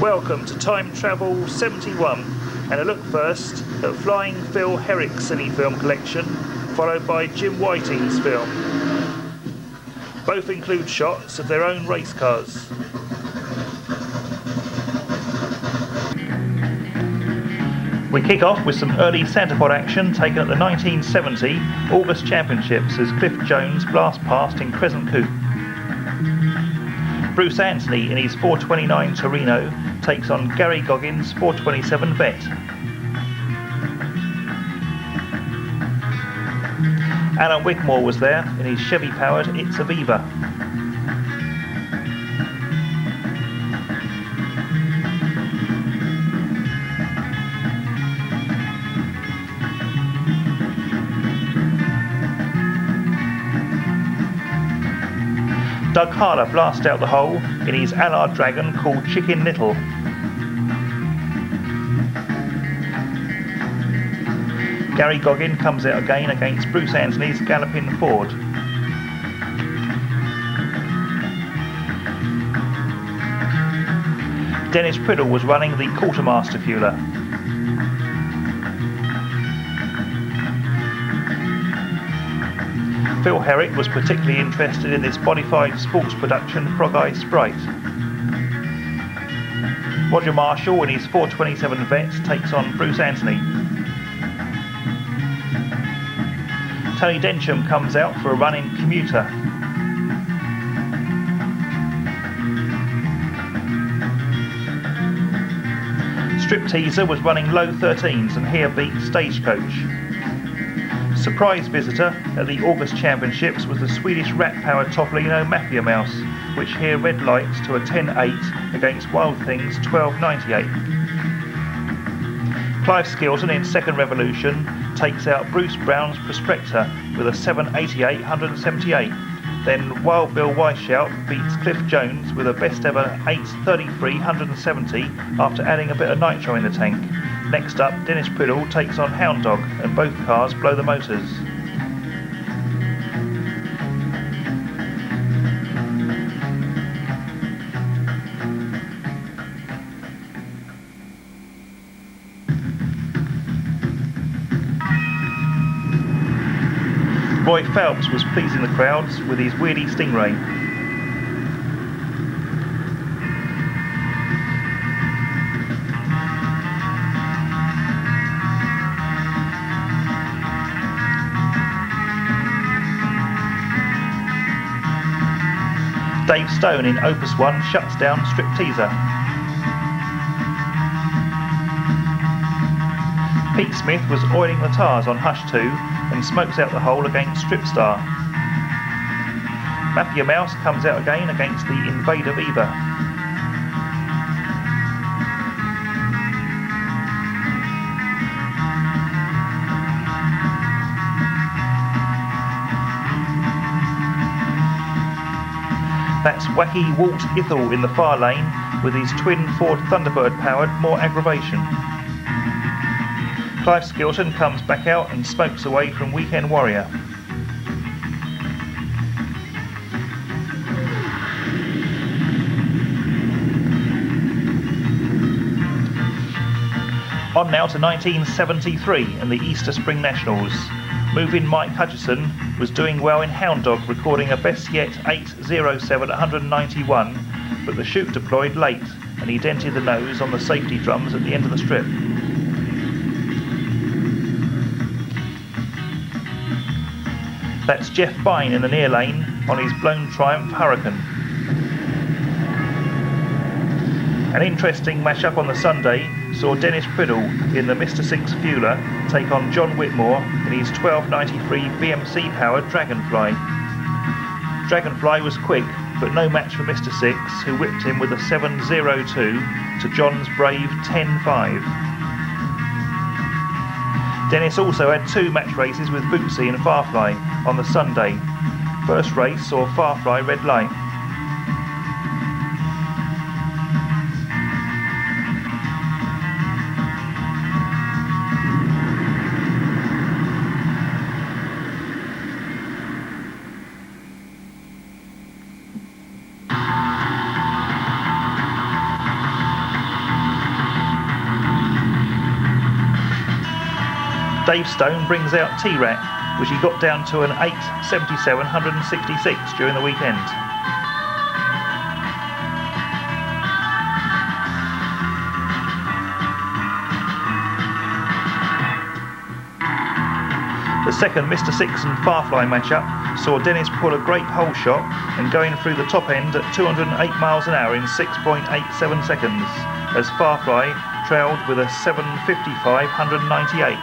Welcome to Time Travel 71, and a look first at Flying Phil Herrick's cine-film collection, followed by Jim Whiting's film. Both include shots of their own race cars. We kick off with some early Centerpod action taken at the 1970 August Championships as Cliff Jones blasts past in Crescent Coupe. Bruce Anthony in his 429 Torino takes on Gary Goggins' 427 Vet. Alan Wigmore was there in his Chevy-powered It's a Viva. Doug Harler blasts out the hole in his Allard Dragon called Chicken Little. Gary Goggin comes out again against Bruce Anthony's Galloping Ford. Dennis Priddle was running the Quartermaster Fueler. Phil Herrick was particularly interested in this modified sports production Frog Eye Sprite. Roger Marshall in his 427 Vet takes on Bruce Anthony. Tony Dencham comes out for a run in Commuter. Stripteaser was running low 13s and here beat Stagecoach. Surprise visitor at the August Championships was the Swedish rat-powered Topolino Mafia Mouse, which here red lights to a 10.8 against Wild Things 12.98. Clive Skilton in Second Revolution takes out Bruce Brown's Prospector with a 7.88 178. Then Wild Bill Weisshout beats Cliff Jones with a best ever 8.33 170 after adding a bit of nitro in the tank. Next up, Dennis Priddle takes on Hound Dog, and both cars blow the motors. Roy Phelps was pleasing the crowds with his Wheelie Stingray. Dave Stone in Opus 1 shuts down Stripteaser. Pete Smith was oiling the tyres on Hush 2 and smokes out the hole against Stripstar. Mafia Mouse comes out again against the Invader Viva. That's Wacky Walt Ithel in the far lane with his twin Ford Thunderbird powered More Aggravation. Clive Skilton comes back out and smokes away from Weekend Warrior. On now to 1973 and the Easter Spring Nationals. Moving Mike Hutchison was doing well in Hound Dog, recording a best yet 8.07 at 191, but the chute deployed late and he dented the nose on the safety drums at the end of the strip. That's Jeff Bine in the near lane on his blown Triumph Hurricane. An interesting match-up on the Sunday saw Dennis Priddle in the Mr. 6 Fueler take on John Whitmore in his 1293 BMC powered Dragonfly. Dragonfly was quick, but no match for Mr. 6, who whipped him with a 7.02 to John's brave 10.5. Dennis also had two match races with Bootsy and Farfly on the Sunday. First race saw Farfly red light. Dave Stone brings out T-Rat, which he got down to an 8:77 166 during the weekend. The second Mr. Six and Farfly matchup saw Dennis pull a great hole shot and going through the top end at 208 miles an hour in 6.87 seconds, as Farfly trailed with a 7:55 198.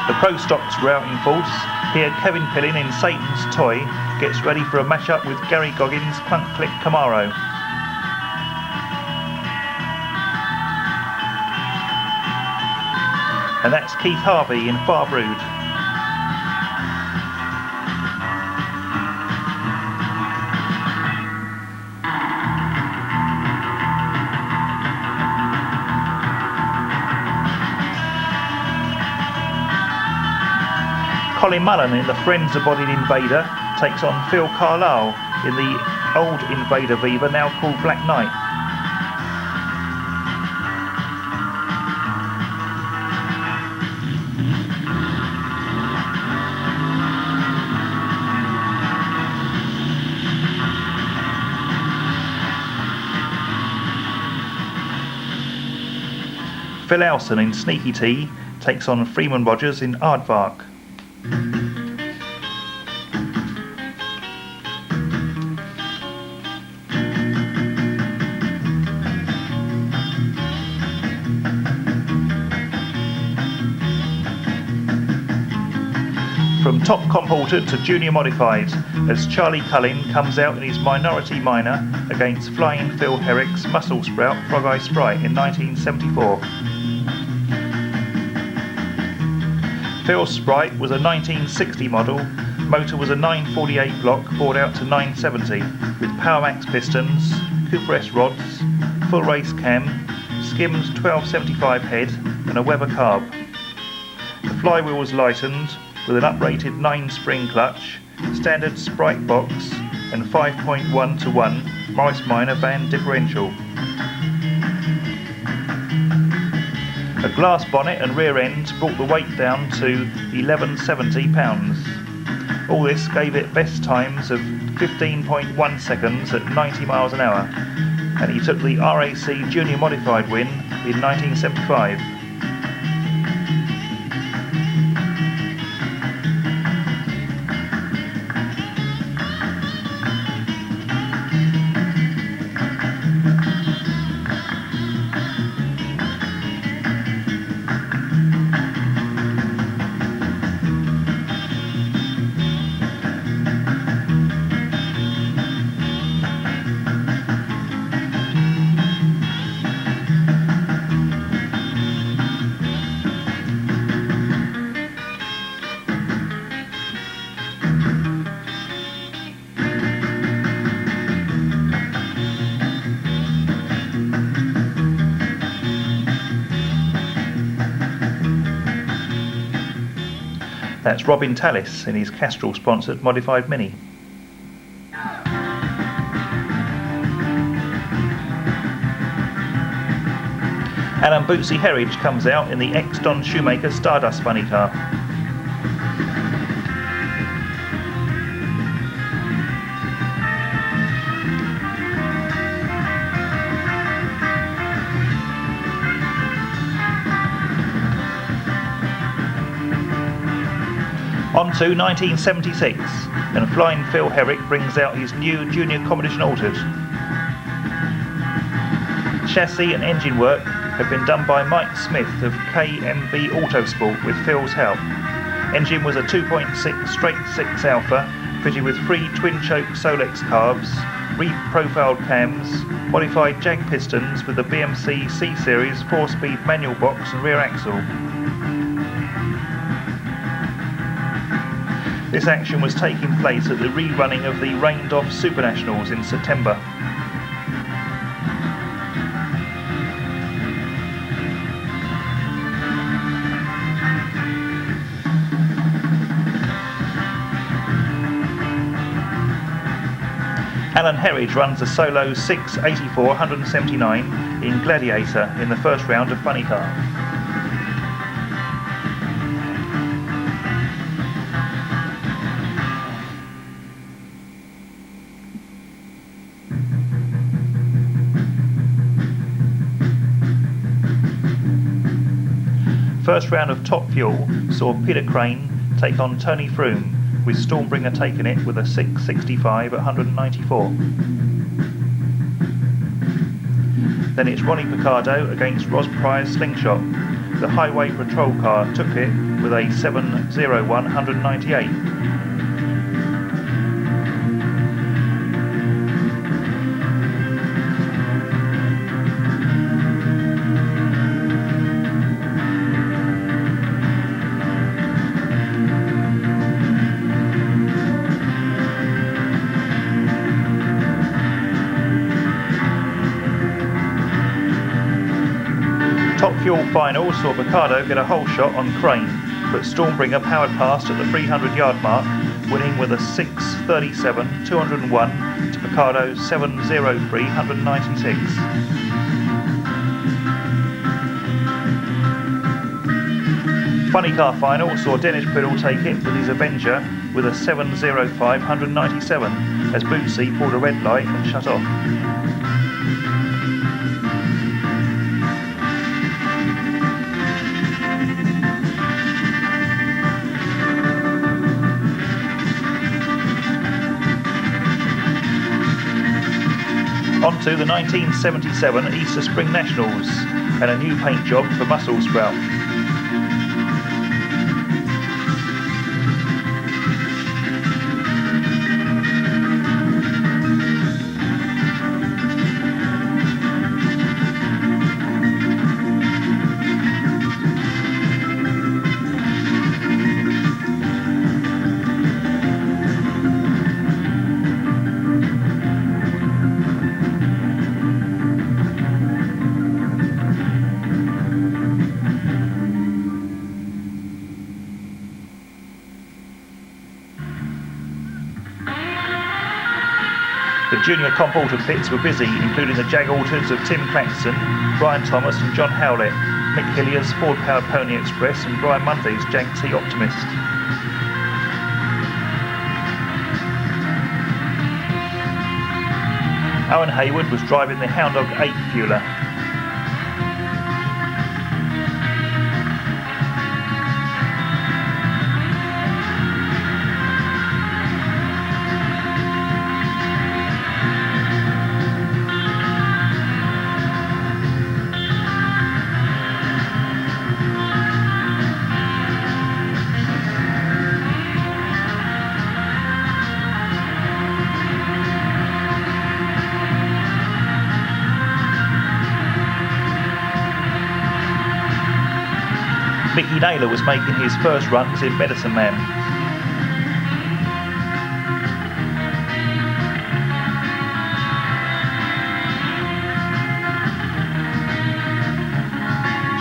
The Pro Stocks routing force. Here Kevin Pillin in Satan's Toy gets ready for a matchup with Gary Goggins' Clunk Click Camaro. And that's Keith Harvey in Far Brood. Colin Mullen in the Friends Embodied Invader takes on Phil Carlisle in the old Invader Viva, now called Black Knight. Phil Elson in Sneaky Tea takes on Freeman Rogers in Aardvark. From top comported to junior modified, as Charlie Cullen comes out in his Minority Minor against Flying Phil Herrick's Muscle Sprout Frog Eye Sprite in 1974. Phil's Sprite was a 1960 model, motor was a 948 block bored out to 970 with Powermax pistons, Cooper S rods, full race cam, Skims 1275 head and a Weber carb. The flywheel was lightened with an uprated 9-spring clutch, standard Sprite box and 5.1 to 1 Morris Minor van differential. A glass bonnet and rear end brought the weight down to 1170 pounds. All this gave it best times of 15.1 seconds at 90 miles an hour, and he took the RAC Junior Modified win in 1975. That's Robin Tallis in his Castrol sponsored Modified Mini. Alan Bootsy Herridge comes out in the ex-Don Shoemaker Stardust Funny Car. On to 1976, and Flying Phil Herrick brings out his new Junior Competition Altered. Chassis and engine work have been done by Mike Smith of KMB Autosport with Phil's help. Engine was a 2.6 straight 6 Alpha, fitted with 3 twin-choke Solex carbs, re-profiled cams, modified jag pistons with the BMC C-Series 4-speed manual box and rear axle. This action was taking place at the rerunning of the rained-off Super Nationals in September. Alan Herridge runs a solo 684 179 in Gladiator in the first round of Funny Car. First round of Top Fuel saw Peter Crane take on Tony Froome, with Stormbringer taking it with a 665 at 194. Then it's Ronnie Picardo against Ros Pryor's Slingshot. The Highway Patrol car took it with a 701 198. Top Fuel final saw Picardo get a hole shot on Crane, but Stormbringer powered past at the 300-yard mark, winning with a 637 201 to Picardo's 703 196. Funny Car final saw Dennis Priddle take it with his Avenger with a 705 197 as Bootsy pulled a red light and shut off. On to the 1977 Easter Spring Nationals and a new paint job for Muscle Sprout. The junior comp auto pits were busy, including the Jag Alters of Tim Claxton, Brian Thomas and John Howlett, Mick Hillier's Ford-powered Pony Express and Brian Munday's Jag T Optimist. Owen Hayward was driving the Hound Dog 8 fueler. Mickey Naylor was making his first runs in Medicine Man.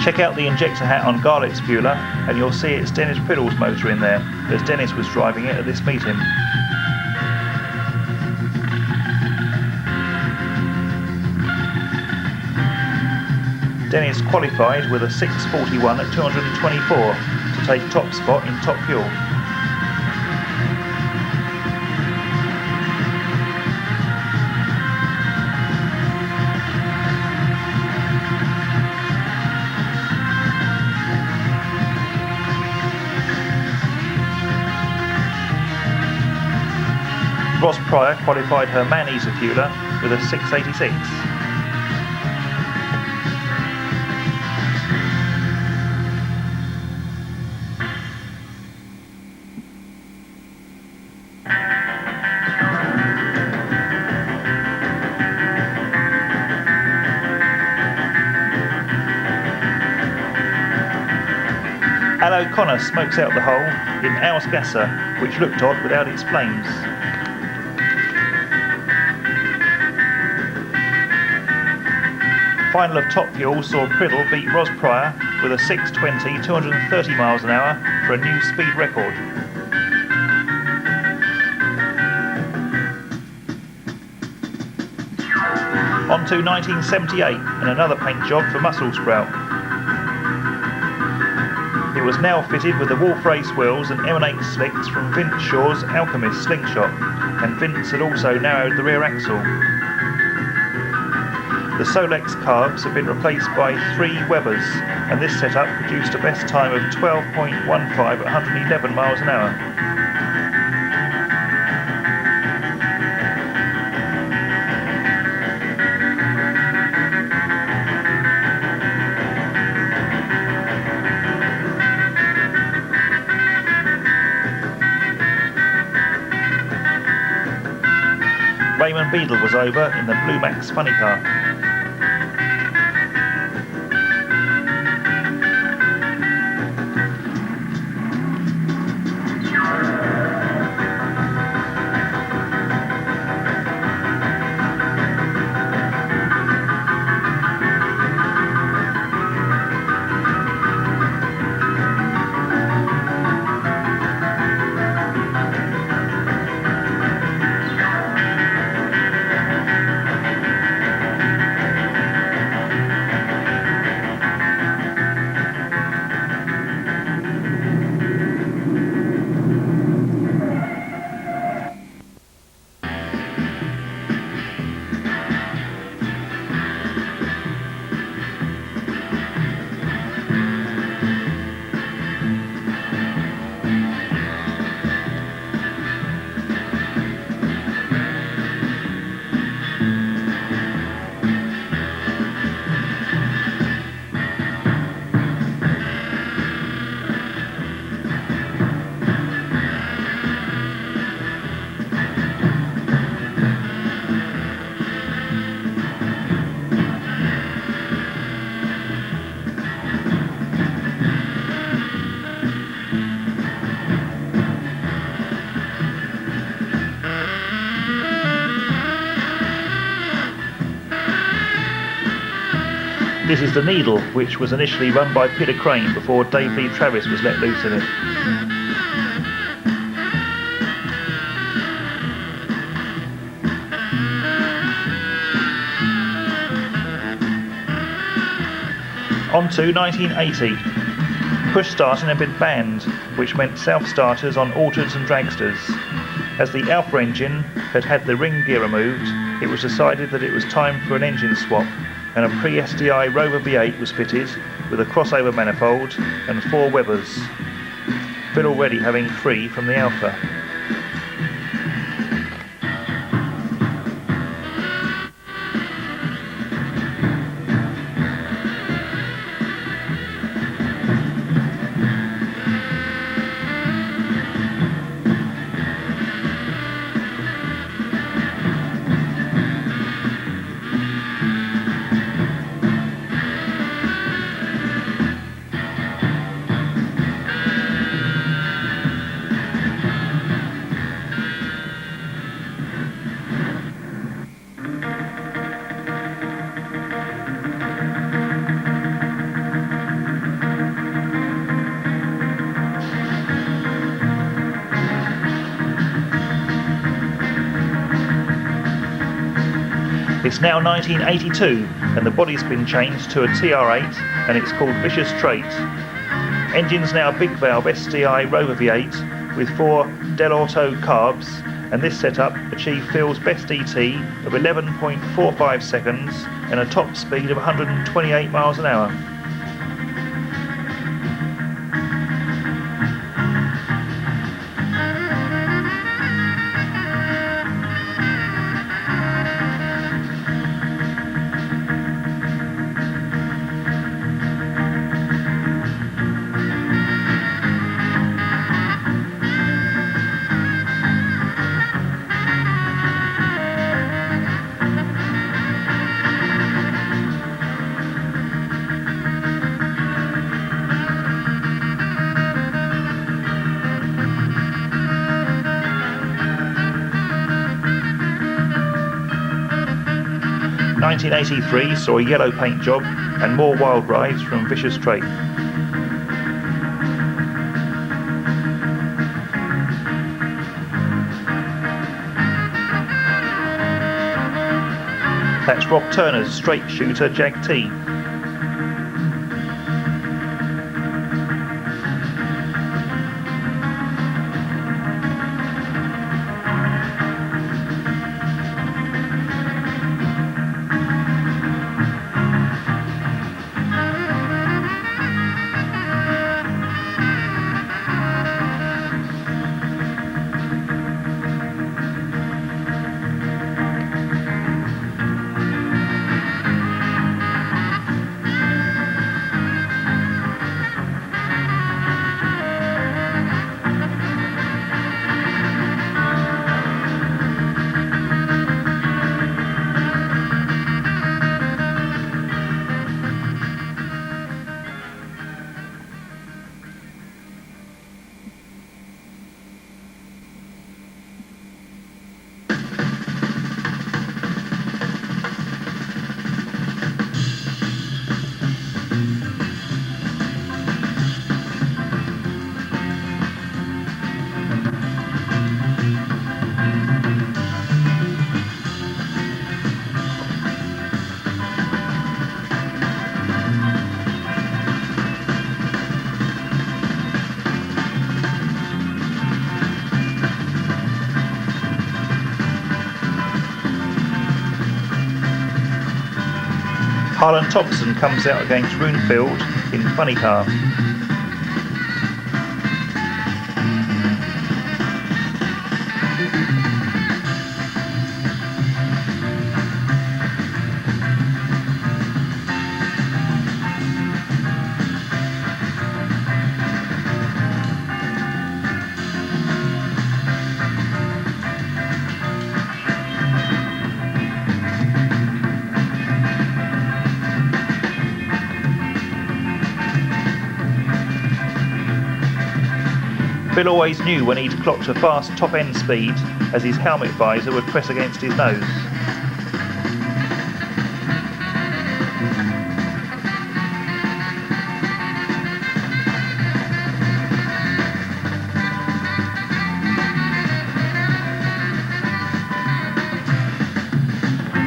Check out the injector hat on Garlett's fueler and you'll see it's Dennis Priddle's motor in there, as Dennis was driving it at this meeting. Dennis qualified with a 641 at 224 to take top spot in Top Fuel. Ros Pryor qualified her Maneaser fueler with a 686. Al O'Connor smokes out the hole in Ausgasser, which looked odd without its flames. Final of Top Fuel saw Priddle beat Ros Pryor with a 620 230 miles an hour for a new speed record. On to 1978 and another paint job for Muscle Sprout. It was now fitted with the Wolf Race wheels and M&8 slicks from Vince Shaw's Alchemist slingshot, and Vince had also narrowed the rear axle. The Solex carbs have been replaced by 3 Webers, and this setup produced a best time of 12.15 at 111 miles an hour. Raymond Beadle was over in the Blue Max funny car. This is the Needle, which was initially run by Peter Crane before Dave Lee Travis was let loose in it. On to 1980. Push starting had been banned, which meant self-starters on Altereds and Dragsters. As the Alpha engine had had the ring gear removed, it was decided that it was time for an engine swap, and a pre-SDI Rover V8 was fitted with a crossover manifold and 4 Webers, Phil already having 3 from the Alpha. It's now 1982 and the body's been changed to a TR8 and it's called Vicious Trait. Engine's now big valve SDI Rover V8 with 4 Del Auto carbs, and this setup achieved Phil's best ET of 11.45 seconds and a top speed of 128 miles an hour. ...1983 saw a yellow paint job and more wild rides from Vicious Trait. That's Rob Turner's straight shooter Jag T. Harlan Thompson comes out against Runefield in Funny Car. Phil always knew when he'd clocked a fast top-end speed, as his helmet visor would press against his nose.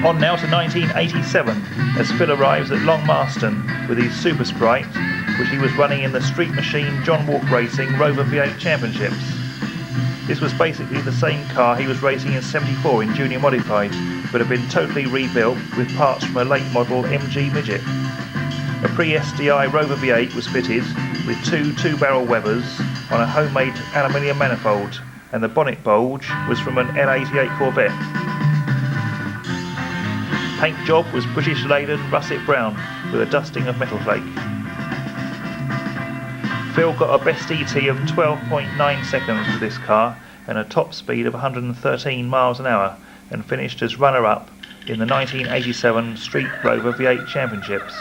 On now to 1987, as Phil arrives at Long Marston with his Super Sprite, which he was running in the Street Machine John Walk Racing Rover V8 Championships. This was basically the same car he was racing in '74 in Junior Modified, but had been totally rebuilt with parts from a late model MG Midget. A pre-SDI Rover V8 was fitted with two-barrel Webers on a homemade aluminium manifold, and the bonnet bulge was from an L88 Corvette. Paint job was British Leyland russet brown with a dusting of metal flake. Phil got a best ET of 12.9 seconds with this car and a top speed of 113 miles an hour, and finished as runner-up in the 1987 Street Rover V8 Championships.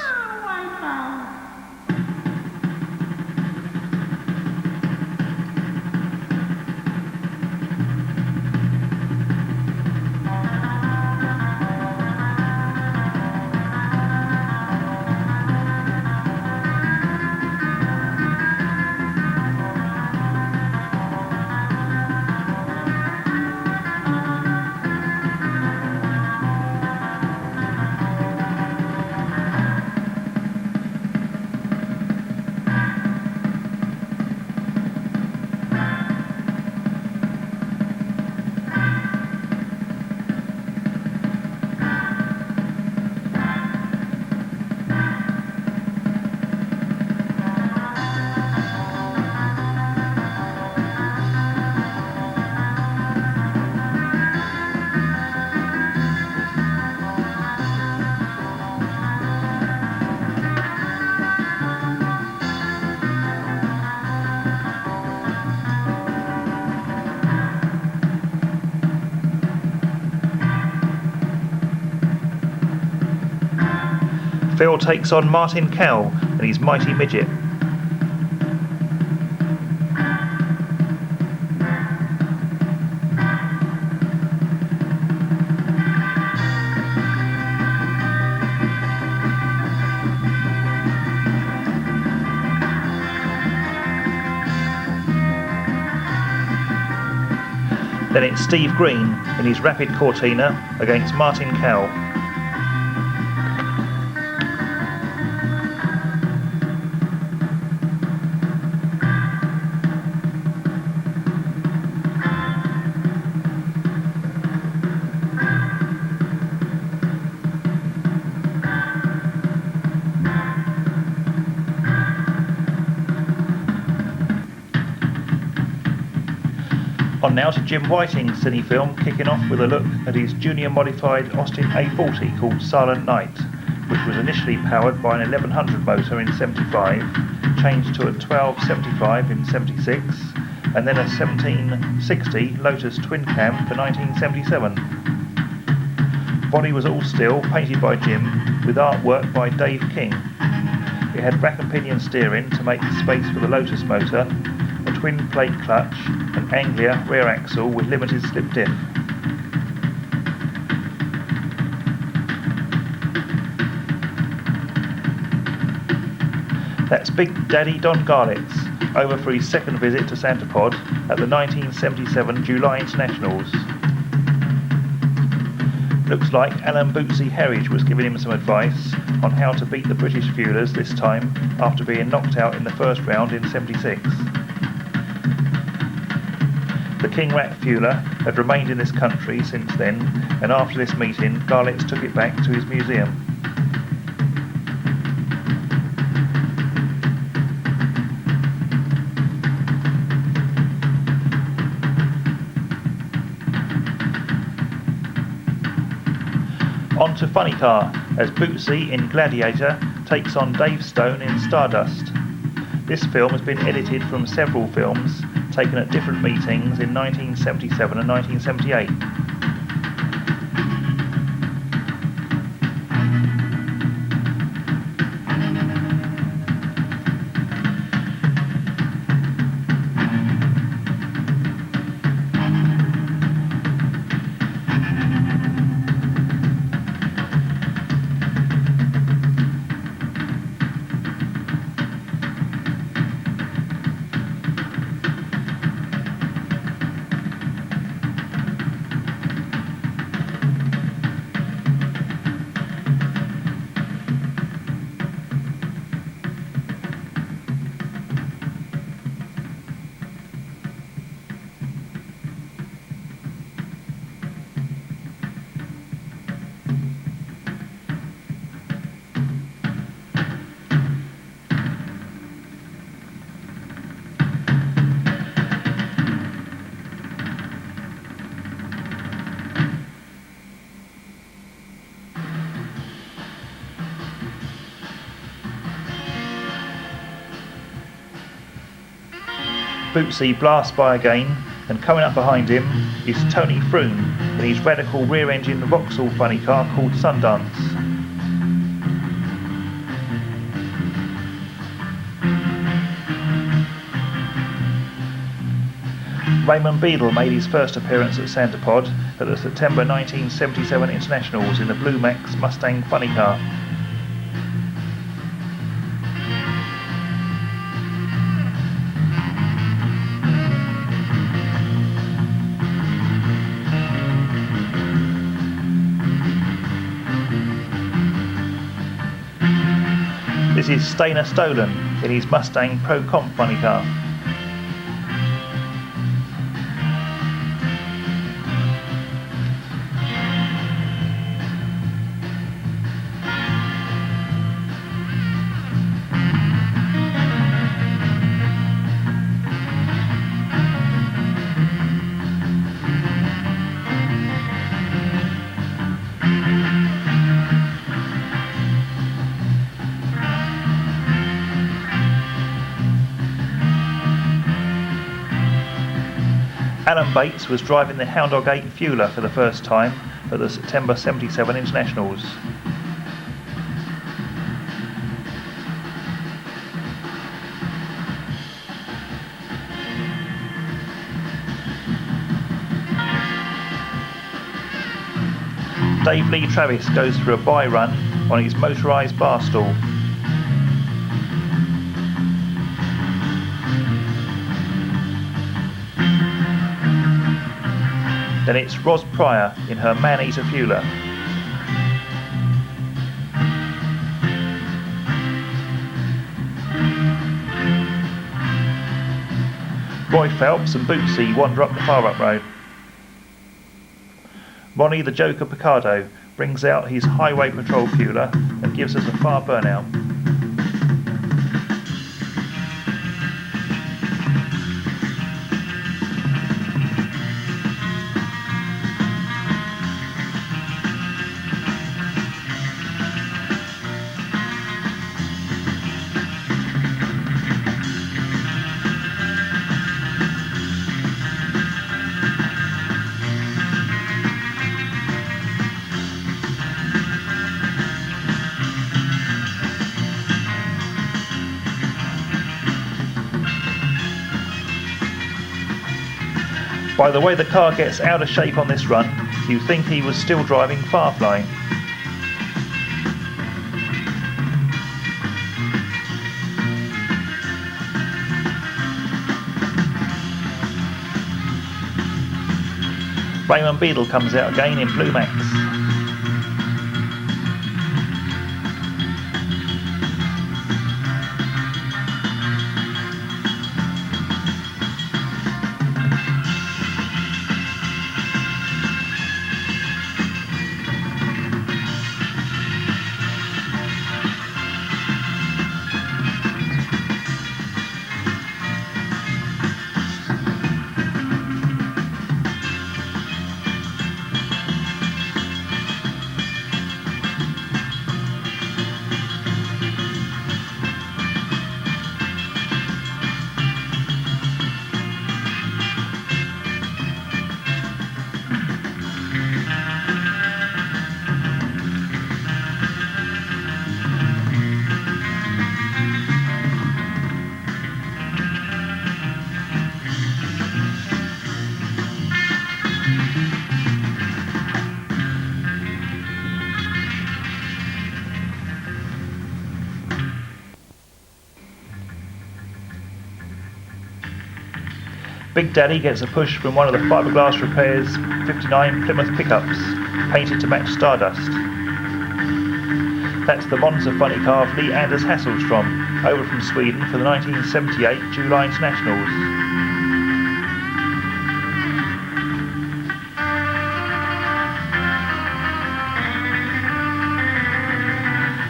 Phil takes on Martin Cowell and his Mighty Midget. Then it's Steve Green in his Rapid Cortina against Martin Cowell. On now to Jim Whiting's cine film, kicking off with a look at his junior modified Austin A40 called Silent Night, which was initially powered by an 1100 motor in 75, changed to a 1275 in 76, and then a 1760 Lotus twin cam for 1977. Body was all steel, painted by Jim, with artwork by Dave King. It had rack and pinion steering to make space for the Lotus motor, a twin plate clutch, an Anglia rear axle with limited slip diff. That's Big Daddy Don Garlett's, over for his second visit to Santa Pod at the 1977 July Internationals. Looks like Alan Bootsy Herridge was giving him some advice on how to beat the British fuelers this time after being knocked out in the first round in 76. The King Rat fueler had remained in this country since then, and after this meeting, Garlett's took it back to his museum. On to Funny Car, as Bootsy in Gladiator takes on Dave Stone in Stardust. This film has been edited from several films taken at different meetings in 1977 and 1978. Bootsy blasts by again, and coming up behind him is Tony Froome in his radical rear-engine Vauxhall funny car called Sundance. Raymond Beadle made his first appearance at Santa Pod at the September 1977 Internationals in the Blue Max Mustang funny car. This is Stainer Stolen in his Mustang Pro Comp funny car. Alan Bates was driving the Hound Dog 8 Fueler for the first time at the September 77 Internationals. Dave Lee Travis goes for a bye run on his motorised bar stool. Then it's Ros Pryor in her Man-Eater Fueler. Roy Phelps and Bootsy wander up the far up road. Ronnie the Joker Picardo brings out his Highway Patrol Fueler and gives us a far burnout. By the way the car gets out of shape on this run, you'd think he was still driving Firefly. Raymond Beadle comes out again in Blue Max. Big Daddy gets a push from one of the Fiberglass Repairs 59 Plymouth pickups, painted to match Stardust. That's the Monza funny car of Lee Anders Hasselstrom, over from Sweden for the 1978 July Internationals.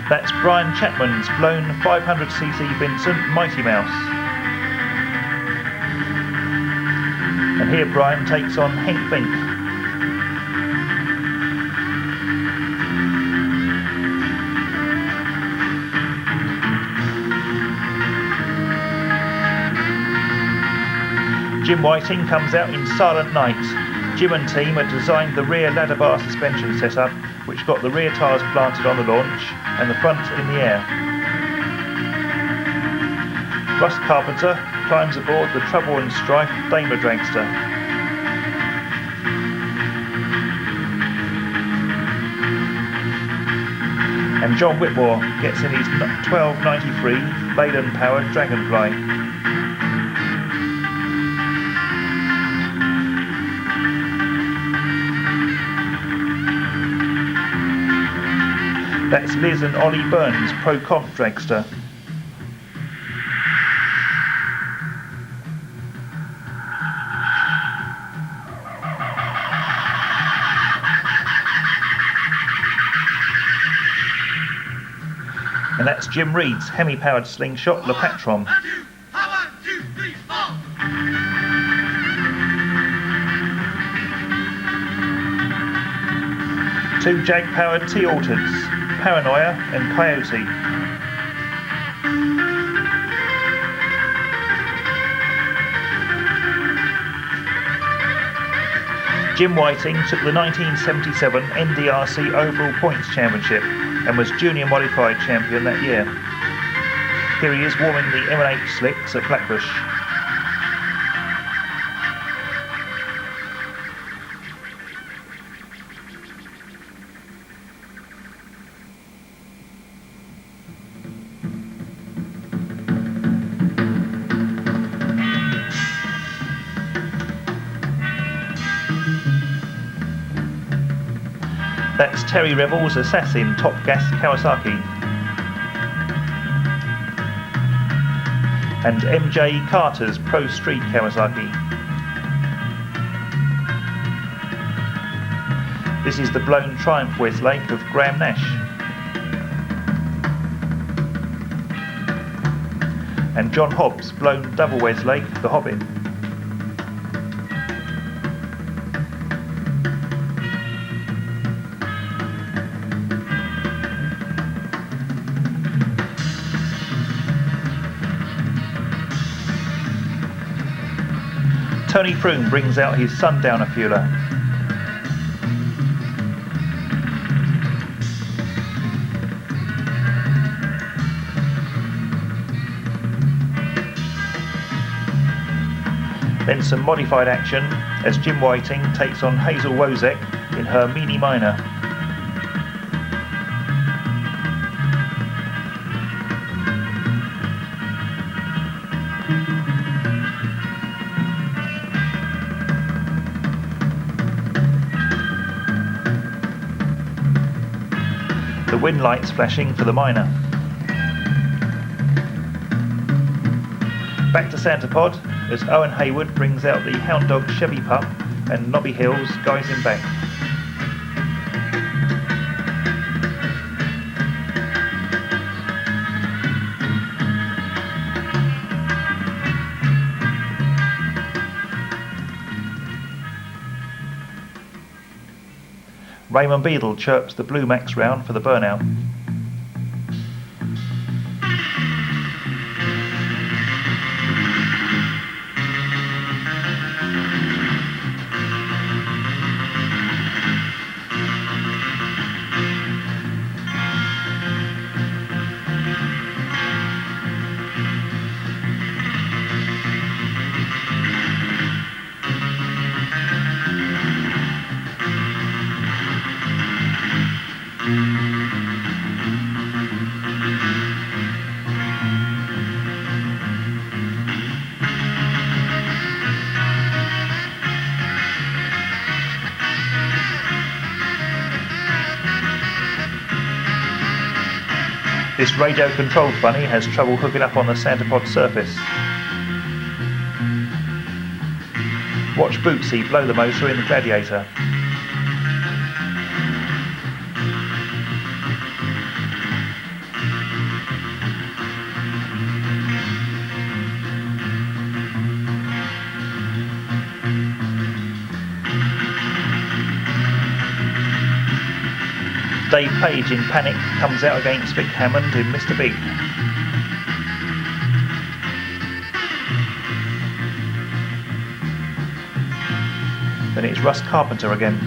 That's Brian Chapman's blown 500cc Vincent Mighty Mouse. And here Brian takes on Henk Fink. Jim Whiting comes out in Silent Night. Jim and team had designed the rear ladder bar suspension setup, which got the rear tyres planted on the launch and the front in the air. Russ Carpenter climbs aboard the Trouble and Strife Daimler Dragster. And John Whitmore gets in his 1293 Leyland-powered Dragonfly. That's Liz and Ollie Burns' Pro Comp Dragster. And that's Jim Reed's Hemi-powered slingshot Le Patron. 2 Jag-powered T-Altereds, Paranoia and Coyote. Jim Whiting took the 1977 NDRC Overall Points Championship and was Junior Modified Champion that year. Here he is warming the M&H slicks at Blackbushe. That's Terry Rebel's Assassin Top Gas Kawasaki. And MJ Carter's Pro Street Kawasaki. This is the blown Triumph Westlake of Graham Nash. And John Hobbs' blown double Westlake, The Hobbit. Tony Froome brings out his Sundowner Fueler. Then some modified action as Jim Whiting takes on Hazel Wozek in her Meenie Minor. The wind lights flashing for the minor. Back to Santa Pod as Owen Hayward brings out the Hound Dog Chevy Pup and Nobby Hills guides him back. Raymond Beadle chirps the Blue Max round for the burnout. This radio-controlled bunny has trouble hooking up on the Santa Pod surface. Watch Bootsy blow the motor in the Gladiator. Dave Page in panic comes out against Vic Hammond in Mr. Big. Then it's Russ Carpenter again.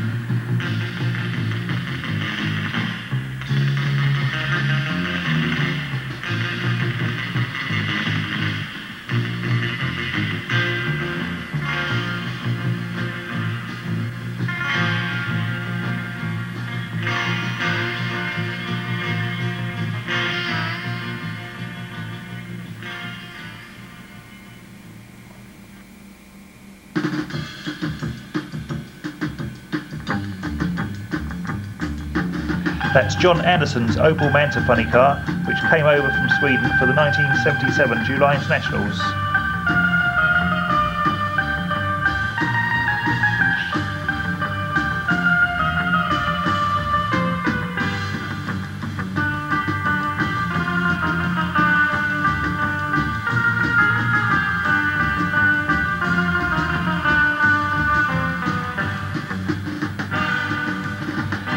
That's John Anderson's Opel Manta funny car, which came over from Sweden for the 1977 July Internationals.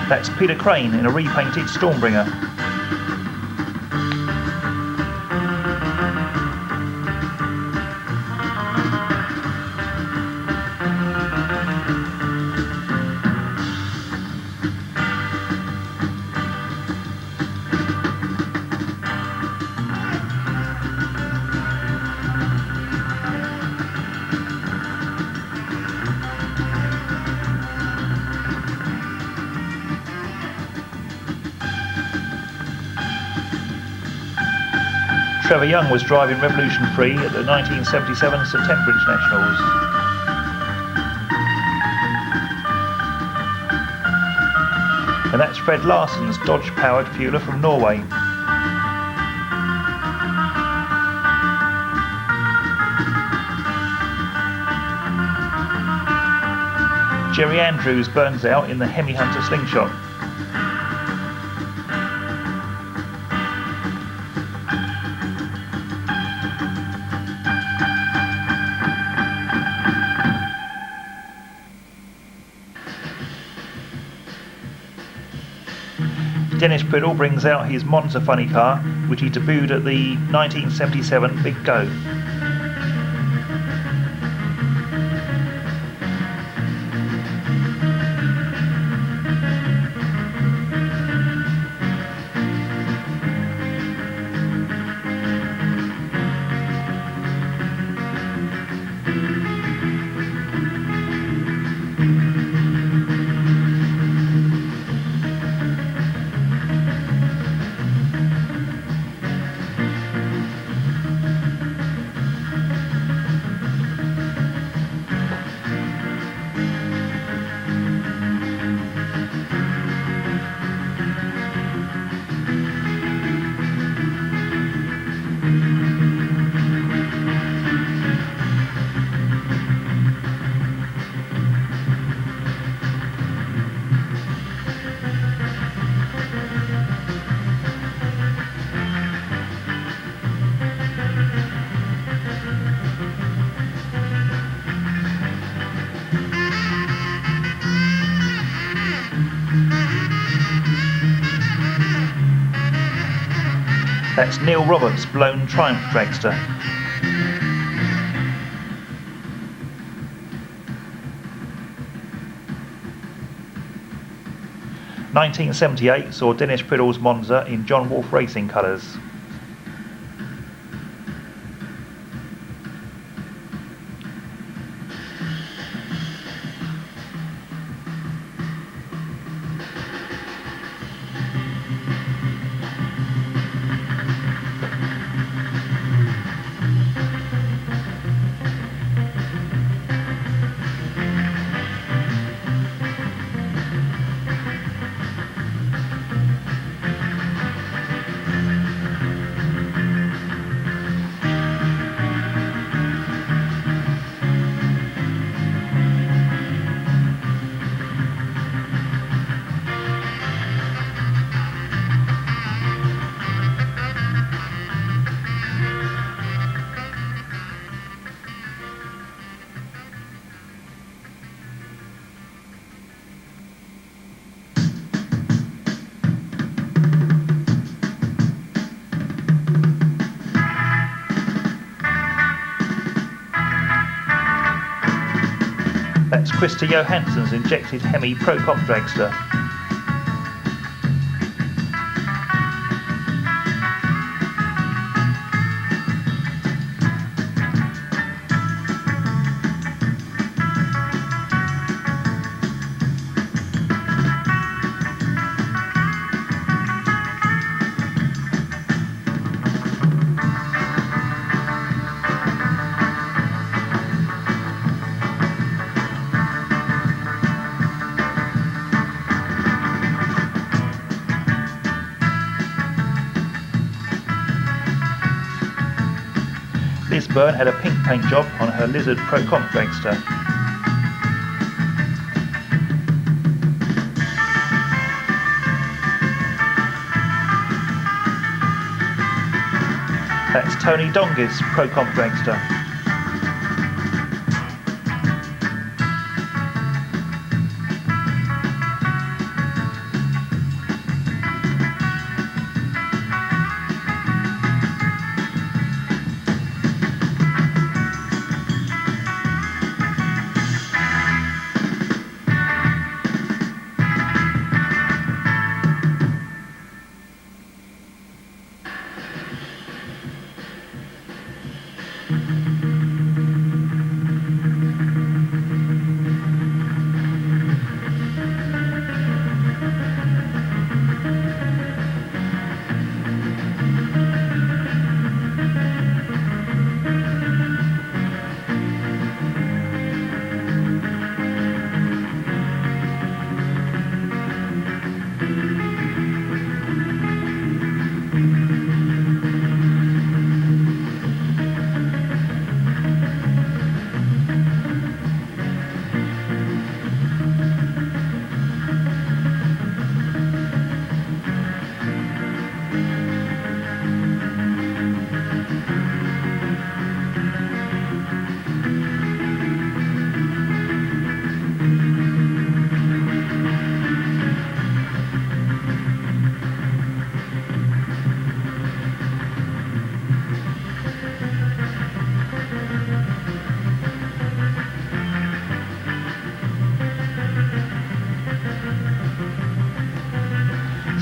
That's Peter Crane in a repainted Stormbringer. Trevor Young was driving Revolution 3 at the 1977 September Internationals. And that's Fred Larsen's Dodge-powered fueler from Norway. Jerry Andrews burns out in the Hemi Hunter Slingshot. Dennis Priddle brings out his Monza funny car, which he debuted at the 1977 Big Go. That's Neil Roberts' blown Triumph dragster. (1978) saw Dennis Priddle's Monza in John Wolfe Racing colours. That's Krista Johansson's injected Hemi Pro Comp dragster. Liz Byrne had a pink paint job on her Lizard Pro Comp dragster. That's Tony Donga's Pro Comp dragster.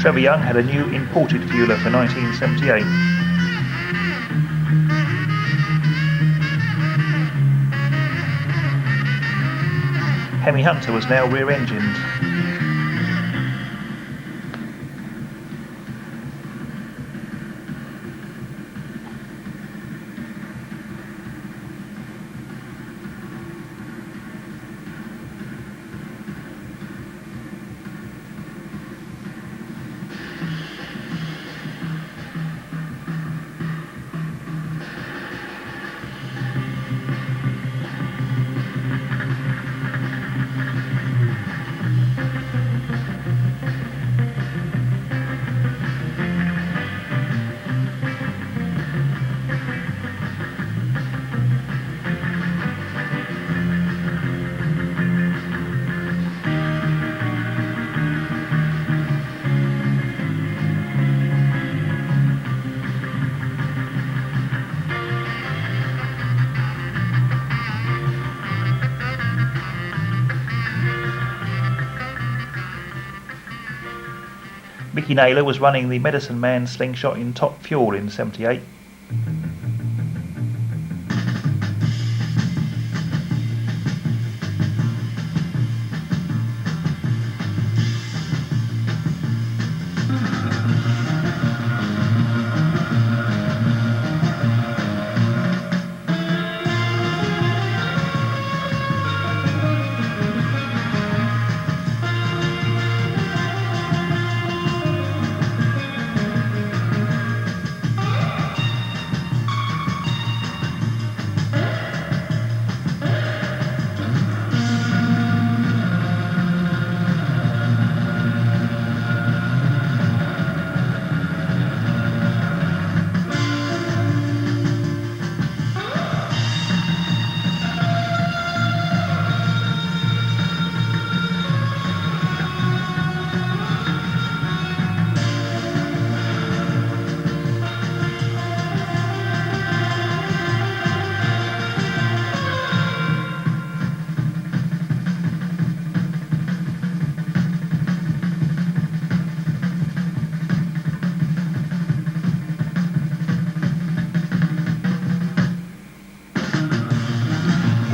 Trevor Young had a new imported fueler for 1978. Hemi Hunter was now rear-engined. Mickey Naylor was running the Medicine Man slingshot in Top Fuel in 78.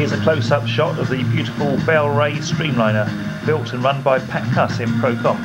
Here's a close-up shot of the beautiful Bell Ray Streamliner, built and run by Pat Cuss in Procom.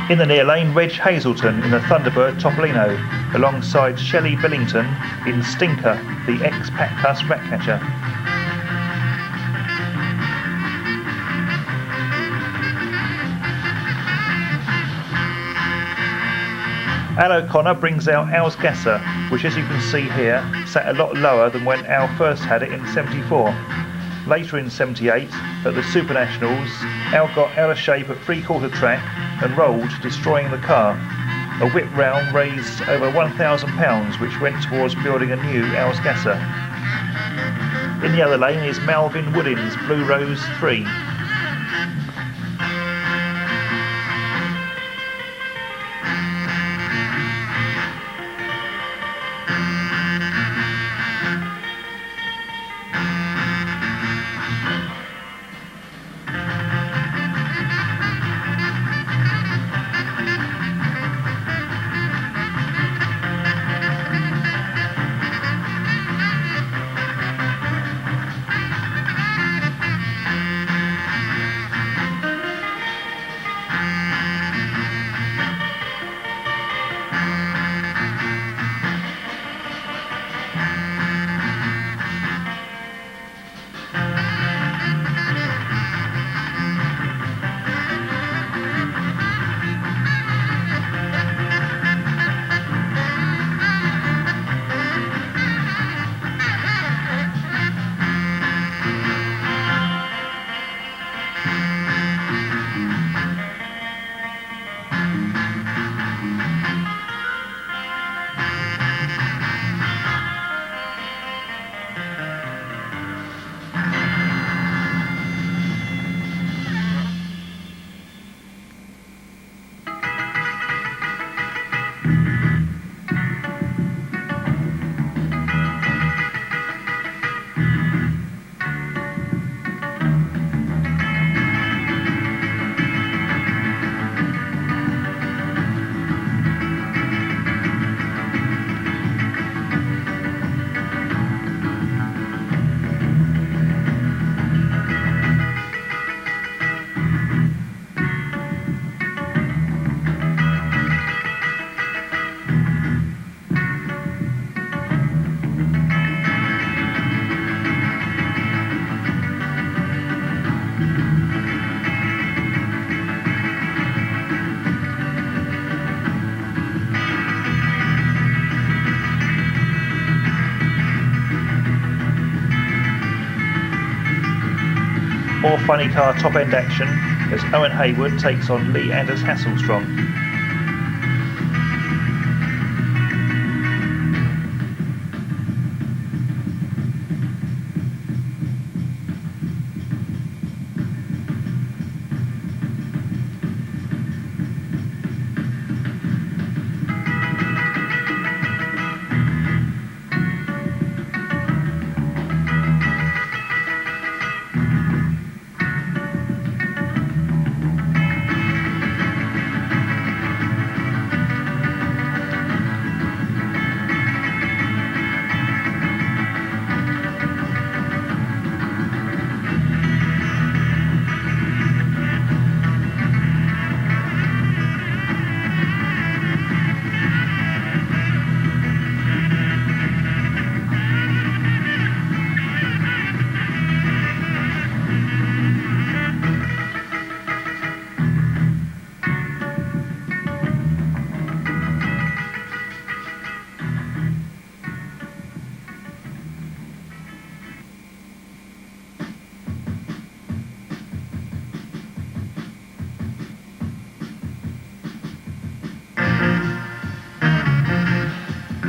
In the near lane, Reg Hazelton in the Thunderbird Topolino, alongside Shelley Billington in Stinker, the ex-Pat Cuss Ratcatcher. Al O'Connor brings out Al's Gasser, which, as you can see here, sat a lot lower than when Al first had it in 74. Later in 78, at the Super Nationals, Al got out of shape at three-quarter track and rolled, destroying the car. A whip round raised over £1,000, which went towards building a new Al's Gasser. In the other lane is Malvin Woodin's Blue Rose 3. more funny car top end action as Owen Hayward takes on Lee Anders Hasselstrom.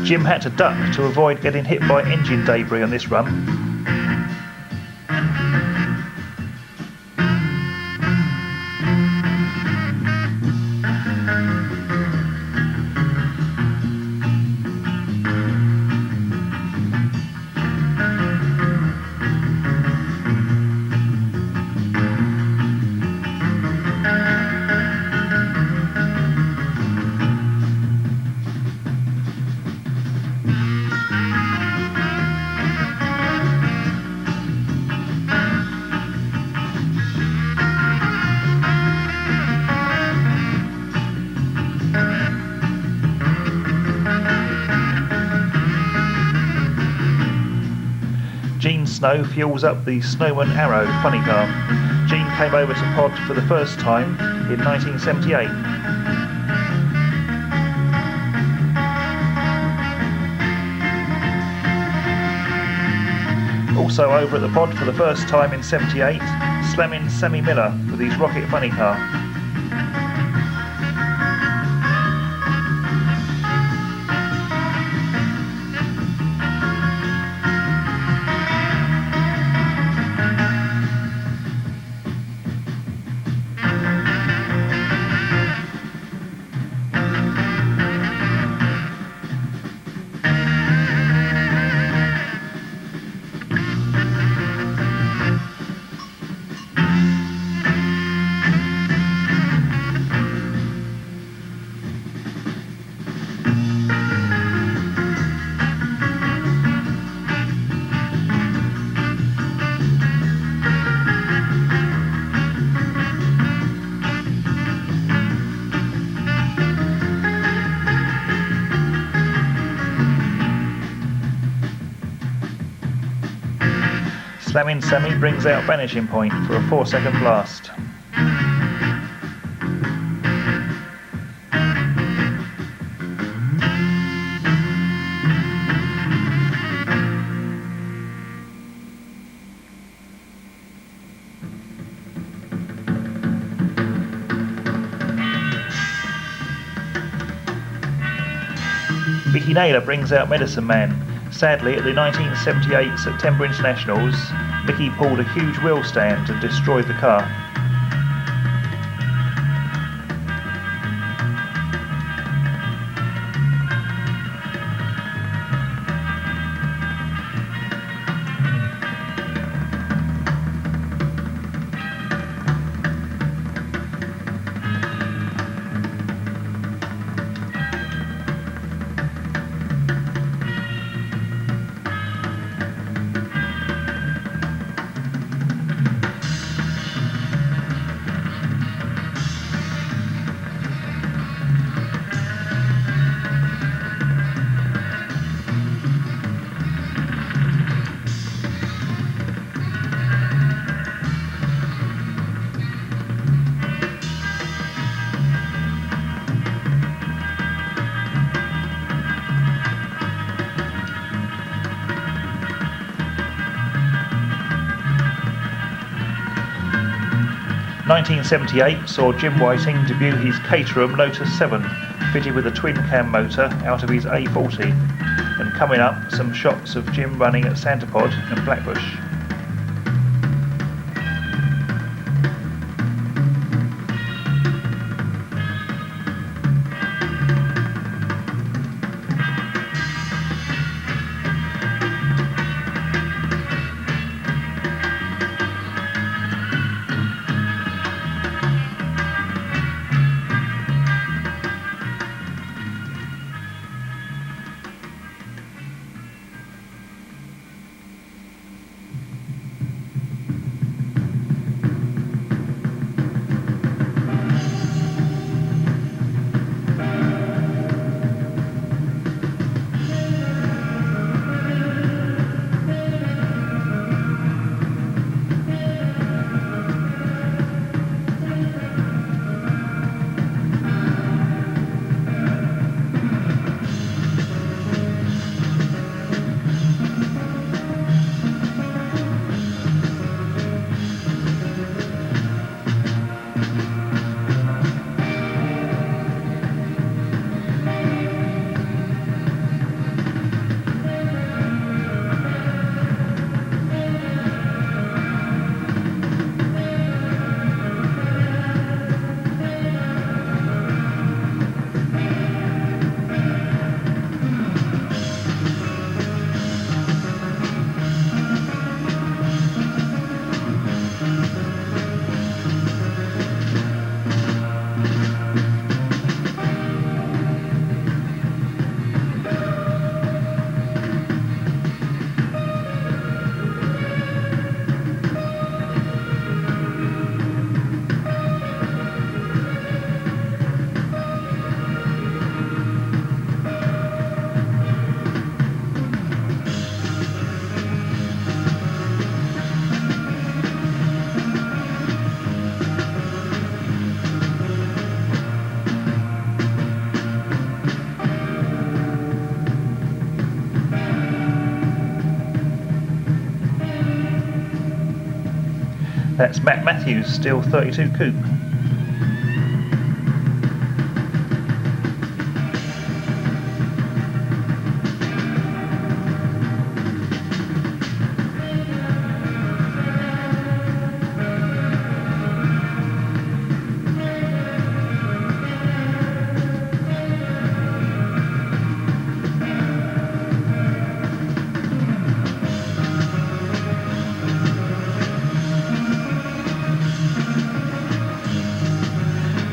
Jim had to duck to avoid getting hit by engine debris on this run. Gene Snow fuels up the Snowman Arrow funny car. Gene came over to Pod for the first time in 1978. Also over at the Pod for the first time in 78, slamming Sammy Miller with his Rocket funny car. Slamming Sammy brings out vanishing point for a 4-second blast. Mickey Naylor brings out Medicine Man. Sadly, at the 1978 September Internationals, Mickey pulled a huge wheel stand and destroyed the car. 1978 saw Jim Whiting debut his Caterham Lotus 7, fitted with a twin-cam motor out of his A40. And coming up, some shots of Jim running at Santapod and Blackbushe. That's Matt Matthews, Steel 32 Coupe.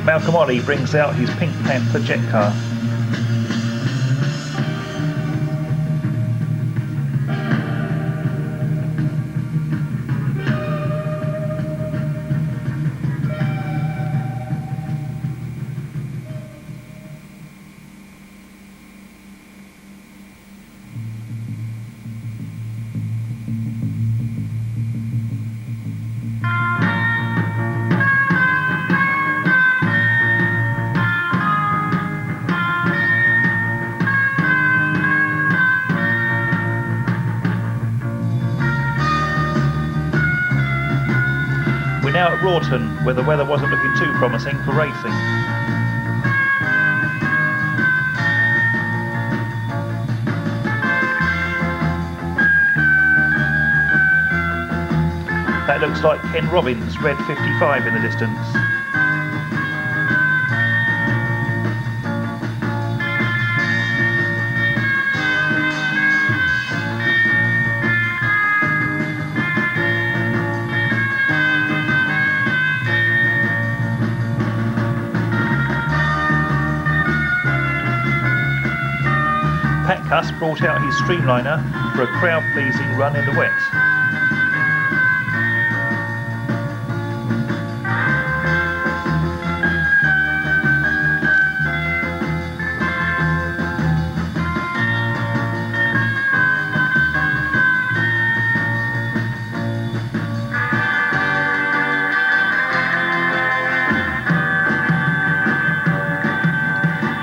Malcolm Ollie brings out his Pink Panther jet car. Now at Wroughton, where the weather wasn't looking too promising for racing. That looks like Ken Robbins' Red 55 in the distance. Pat Cuss brought out his Streamliner for a crowd-pleasing run in the wet.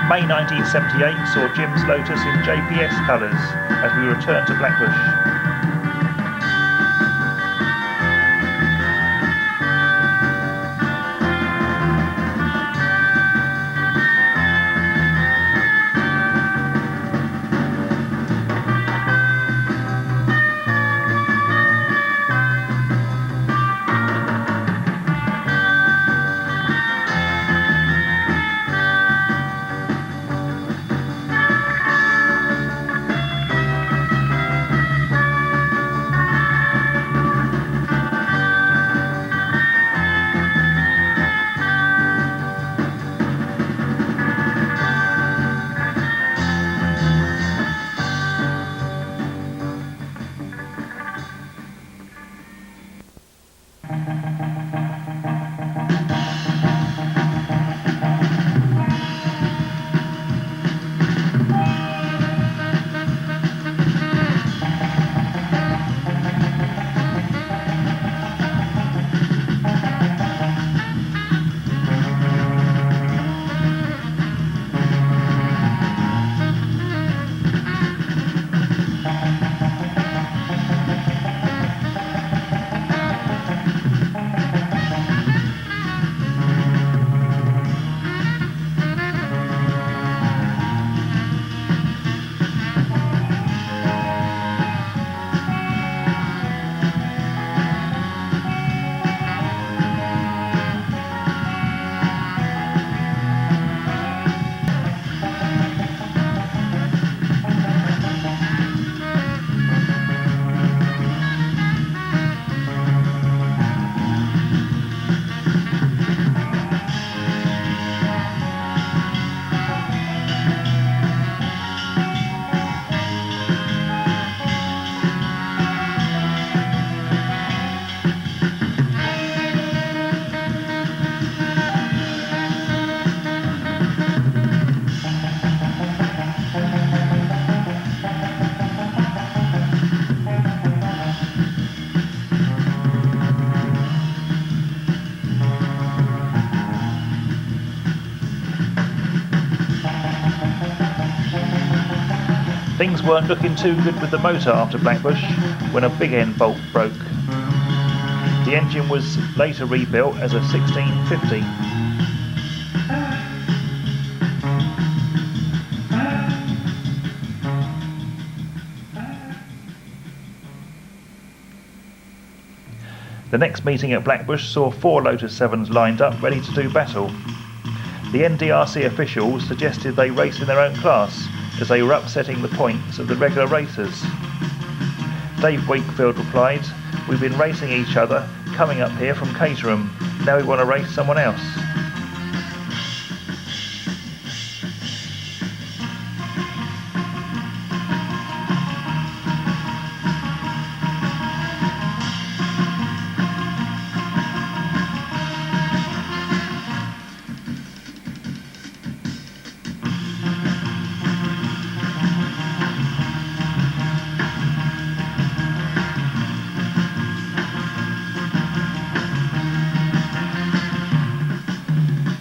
May 1978 saw Jim's Lotus in JPS colours as we returned to Blackbushe. Things weren't looking too good with the motor after Blackbushe when a big end bolt broke. The engine was later rebuilt as a 1650. The next meeting at Blackbushe saw 4 Lotus 7s lined up ready to do battle. The NDRC officials suggested they race in their own class, as they were upsetting the points of the regular racers. Dave Wakefield replied, "We've been racing each other, coming up here from Caterham. Now we want to race someone else."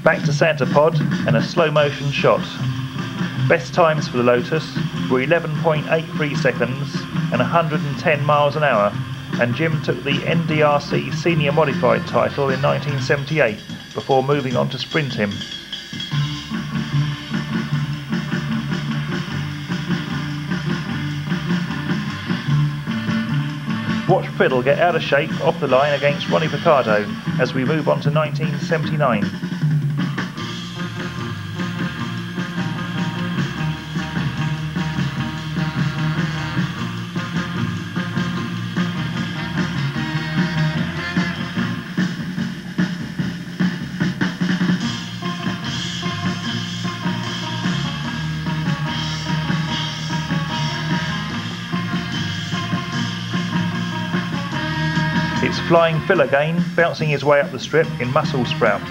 Back to Santa Pod and a slow motion shot. Best times for the Lotus were 11.83 seconds and 110 miles an hour, and Jim took the NDRC Senior Modified title in 1978 before moving on to sprinting. Watch Priddle get out of shape off the line against Ronnie Picardo as we move on to 1979. It's Flying Phil again, bouncing his way up the strip in Muscle Sprout.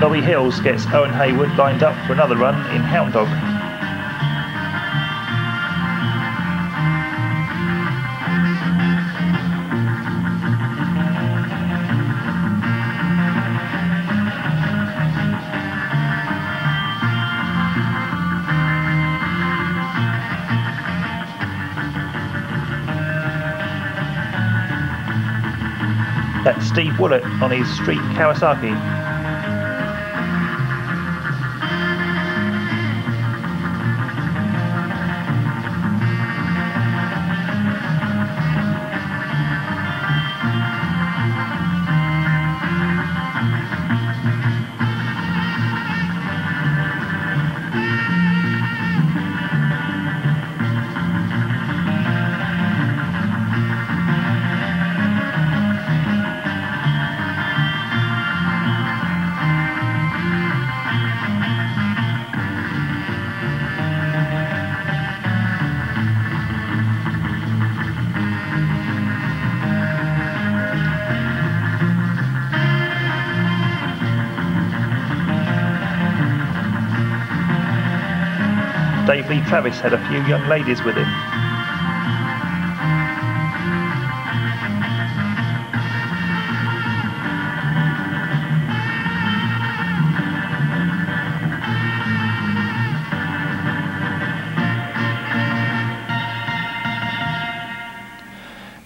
Nobby Hills gets Owen Hayward lined up for another run in Hound Dog. That's Steve Willett on his Street Kawasaki. Dave Lee Travis had a few young ladies with him.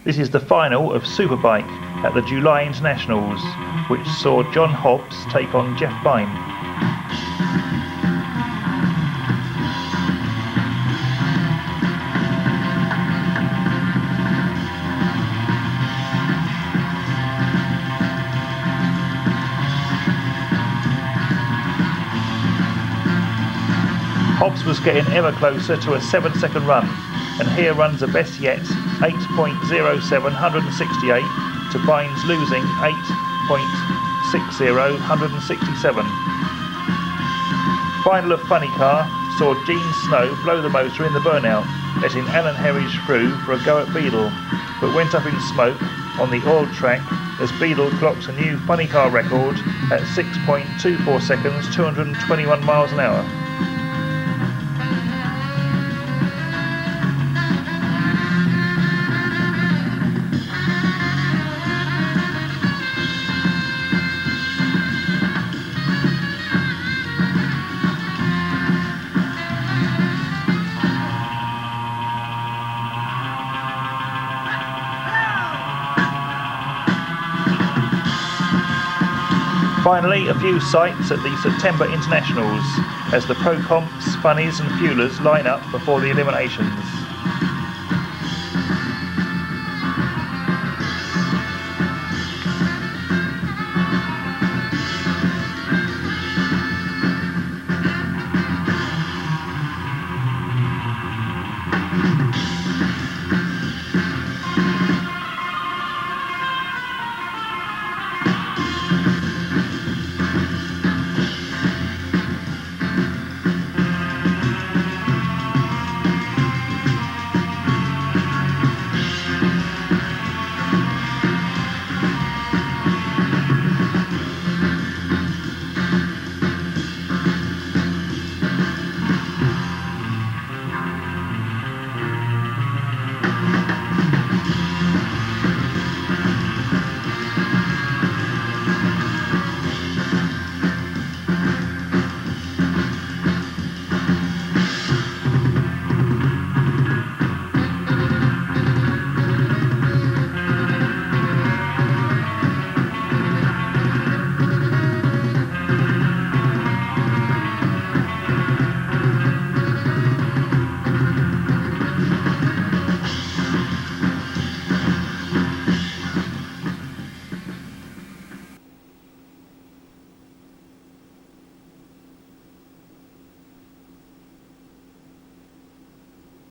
This is the final of Superbike at the July Internationals, which saw John Hobbs take on Jeff Bine. Hobbs was getting ever closer to a 7-second run, and here runs the best yet, 8.07 168 to Bine's losing 8.60 167. Final of Funny Car saw Gene Snow blow the motor in the burnout, letting Alan Herridge through for a go at Beadle, but went up in smoke on the oiled track as Beadle clocks a new Funny Car record at 6.24 seconds 221 miles an hour. Finally, a few sights at the September internationals as the pro comps, funnies and fuelers line up before the eliminations.